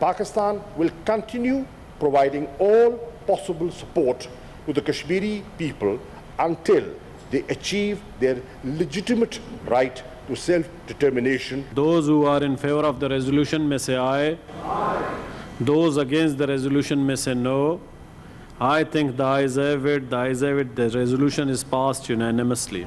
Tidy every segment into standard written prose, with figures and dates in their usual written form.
Pakistan will continue providing all possible support to the Kashmiri people until they achieve their legitimate right to self-determination. Those who are in favor of the resolution may say aye. Those against the resolution may say no. I think the ayes have it. The resolution is passed unanimously.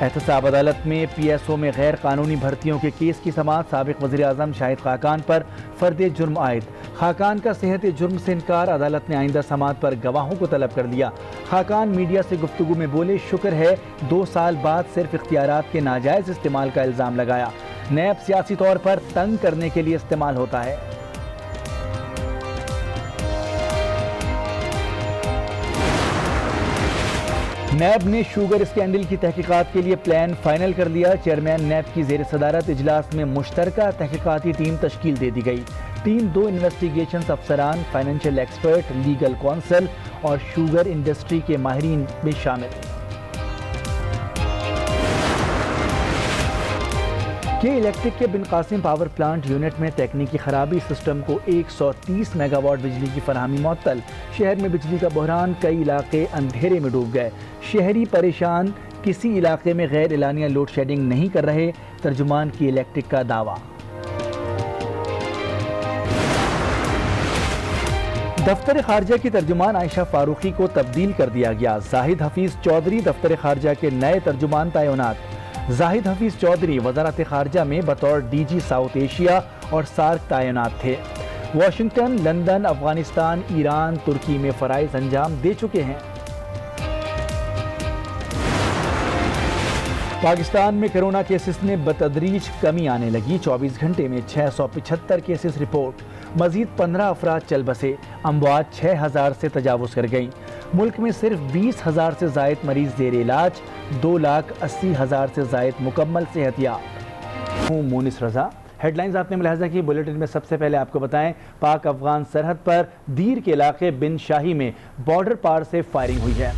احتساب عدالت میں P S O میں غیر قانونی بھرتیوں کے case کی سماعت، سابق وزیر اعظم شاہد خاقان پر فرد جرم عائد۔ خاقان کا صحت جرم سے انکار، عدالت نے آئندہ سماعت پر گواہوں کو طلب کر دیا۔ خاقان میڈیا سے گفتگو میں بولے، شکر ہے 2 سال بعد صرف اختیارات کے ناجائز استعمال کا الزام لگایا۔ نیب سیاسی طور پر تنگ کرنے کے لیے استعمال ہوتا ہے۔ نیب نے شوگر اسکینڈل کی تحقیقات کے لیے پلان فائنل کر لیا۔ چیئرمین نیب کی زیر صدارت اجلاس میں مشترکہ تحقیقاتی ٹیم تشکیل دے دی گئی۔ ٹیم 2 انویسٹیگیشنز افسران، فائنینشیل ایکسپرٹ، لیگل کونسل اور شوگر انڈسٹری کے ماہرین بھی شامل۔ کے الیکٹرک کے بن قاسم پاور پلانٹ یونٹ میں تکنیکی خرابی، سسٹم کو 130 میگا واٹ بجلی کی فراہمی معطل۔ شہر میں بجلی کا بحران، کئی علاقے اندھیرے میں ڈوب گئے۔ شہری پریشان، کسی علاقے میں غیر اعلانیہ لوڈ شیڈنگ نہیں کر رہے، ترجمان کی الیکٹرک کا دعویٰ۔ دفتر خارجہ کی ترجمان عائشہ فاروقی کو تبدیل کر دیا گیا۔ زاہد حفیظ چودھری دفتر خارجہ کے نئے ترجمان تعینات۔ زاہد حفیظ چودھری وزارت خارجہ میں بطور ڈی جی ساؤتھ ایشیا اور سارک تعینات تھے۔ واشنگٹن، لندن، افغانستان، ایران، ترکی میں فرائض انجام دے چکے ہیں۔ پاکستان میں کرونا کیسز میں بتدریج کمی آنے لگی۔ 24 گھنٹے میں 675 کیسز رپورٹ، مزید 15 افراد چل بسے، اموات 6000 سے تجاوز کر گئیں۔ ملک میں صرف 20,000 سے زائد مریض زیر علاج، 2,80,000 سے زائد مکمل صحت یاب۔ ہوں مونس رضا۔ ہیڈ لائنز آپ نے ملاحظہ کی، بلیٹن میں سب سے پہلے آپ کو بتائیں، پاک افغان سرحد پر دیر کے علاقے بن شاہی میں بارڈر پار سے فائرنگ ہوئی ہے۔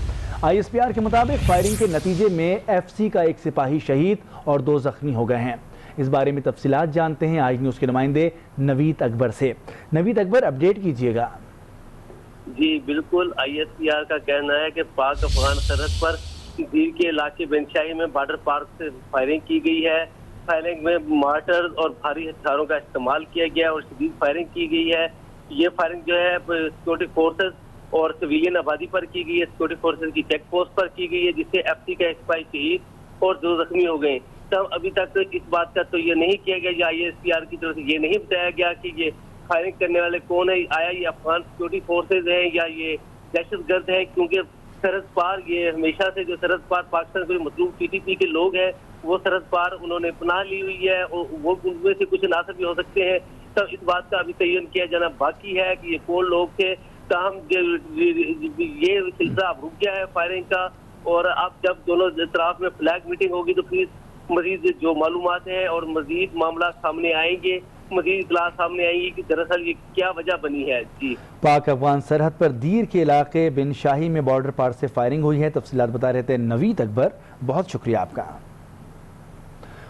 آئی ایس پی آر کے مطابق فائرنگ کے نتیجے میں ایف سی کا 1 سپاہی شہید اور 2 زخمی ہو گئے ہیں۔ اس بارے میں تفصیلات جانتے ہیں آج نیوز کے نمائندے نوید اکبر سے۔ نوید اکبر، اپڈیٹ کیجیے گا۔ جی بالکل، آئی ایس پی آر کا کہنا ہے کہ پاک افغان سرحد پر دیر کے علاقے بن شاہی میں بارڈر پار سے فائرنگ کی گئی ہے۔ فائرنگ میں مارٹر اور بھاری ہتھیاروں کا استعمال کیا گیا اور شدید فائرنگ کی گئی ہے۔ یہ فائرنگ جو ہے سیکورٹی فورسز اور سویلین آبادی پر کی گئی ہے، سیکورٹی فورسز کی چیک پوسٹ پر کی گئی ہے، جس سے ایف سی کا 1 سپاہی شہید اور 2 زخمی ہو گئے۔ تب ابھی تک اس بات کا تو یہ نہیں کیا گیا، یا آئی ایس پی آر کی طرف سے یہ نہیں بتایا گیا کہ یہ فائرنگ کرنے والے کون ہیں، آیا یہ افغان سیکورٹی فورسز ہیں یا یہ دہشت گرد ہیں، کیونکہ سرحد پار یہ ہمیشہ سے جو سرحد پار پاکستان کے مطلوب پی ٹی پی کے لوگ ہیں، وہ سرحد پار انہوں نے پناہ لی ہوئی ہے، اور وہ ان میں سے کچھ عناصر بھی ہو سکتے ہیں۔ تب اس بات کا ابھی تعین کیا جانا باقی ہے کہ یہ کون لوگ تھے۔ تاہم یہ سلسلہ اب رک گیا ہے فائرنگ کا، اور اب جب دونوں اطراف میں فلیگ میٹنگ ہوگی تو پھر مزید جو معلومات ہیں اور مزید معاملات سامنے آئیں گے، مزید اطلاعات سامنے آئیں گی کہ دراصل یہ کیا وجہ بنی ہے۔ جی، پاک افغان سرحد پر دیر کے علاقے بن شاہی میں بارڈر پار سے فائرنگ ہوئی ہے۔ تفصیلات بتا رہے تھے نوید اکبر، بہت شکریہ آپ کا۔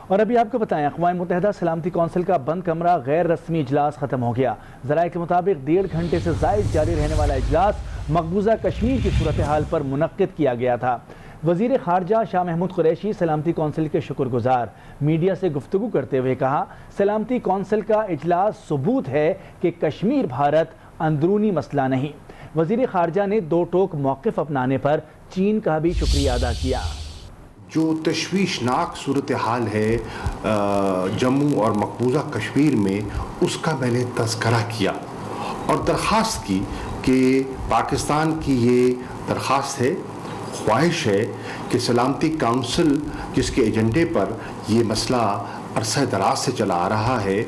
اور ابھی آپ کو بتائیں، اقوام متحدہ سلامتی کونسل کا بند کمرہ غیر رسمی اجلاس ختم ہو گیا۔ ذرائع کے مطابق 1.5 گھنٹے سے زائد جاری رہنے والا اجلاس مقبوضہ کشمیر کی صورتحال پر منعقد کیا گیا تھا۔ وزیر خارجہ شاہ محمود قریشی سلامتی کونسل کے شکر گزار، میڈیا سے گفتگو کرتے ہوئے کہا، سلامتی کونسل کا اجلاس ثبوت ہے کہ کشمیر بھارت اندرونی مسئلہ نہیں۔ وزیر خارجہ نے 2 ٹوک موقف اپنانے پر چین کا بھی شکریہ ادا کیا۔ جو تشویشناک صورتحال ہے جموں اور مقبوضہ کشمیر میں، اس کا میں نے تذکرہ کیا اور درخواست کی کہ پاکستان کی یہ درخواست ہے، خواہش ہے کہ سلامتی کونسل جس کے ایجنڈے پر یہ مسئلہ عرصہ دراز سے چلا آ رہا ہے،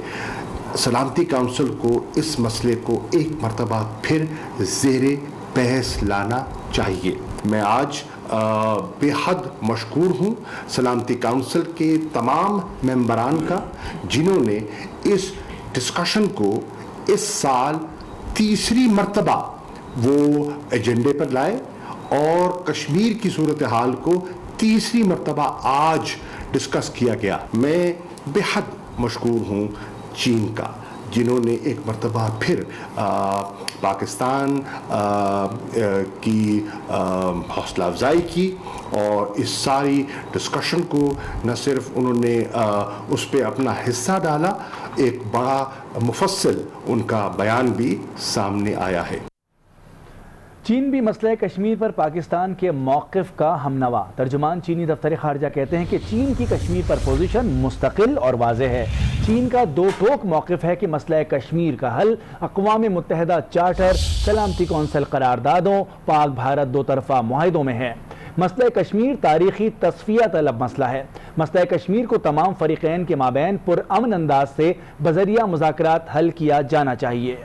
سلامتی کونسل کو اس مسئلے کو ایک مرتبہ پھر زیر بحث لانا چاہیے۔ میں آج بے حد مشکور ہوں سلامتی کونسل کے تمام ممبران کا، جنہوں نے اس ڈسکشن کو اس سال 3ری مرتبہ وہ ایجنڈے پر لائے اور کشمیر کی صورتحال کو 3ری مرتبہ آج ڈسکس کیا گیا۔ میں بے حد مشکور ہوں چین کا، جنہوں نے ایک مرتبہ پھر پاکستان کی حوصلہ افزائی کی اور اس ساری ڈسکشن کو نہ صرف انہوں نے اس پہ اپنا حصہ ڈالا، ایک بڑا مفصل ان کا بیان بھی سامنے آیا ہے۔ چین بھی مسئلہ کشمیر پر پاکستان کے موقف کا ہمنوا۔ ترجمان چینی دفتر خارجہ کہتے ہیں کہ چین کی کشمیر پر پوزیشن مستقل اور واضح ہے۔ چین کا دو ٹوک موقف ہے کہ مسئلہ کشمیر کا حل اقوام متحدہ چارٹر، سلامتی کونسل قراردادوں، پاک بھارت دو طرفہ معاہدوں میں ہے۔ مسئلہ کشمیر تاریخی تصفیہ طلب مسئلہ ہے۔ مسئلہ کشمیر کو تمام فریقین کے مابین پرامن انداز سے بذریعہ مذاکرات حل کیا جانا چاہیے۔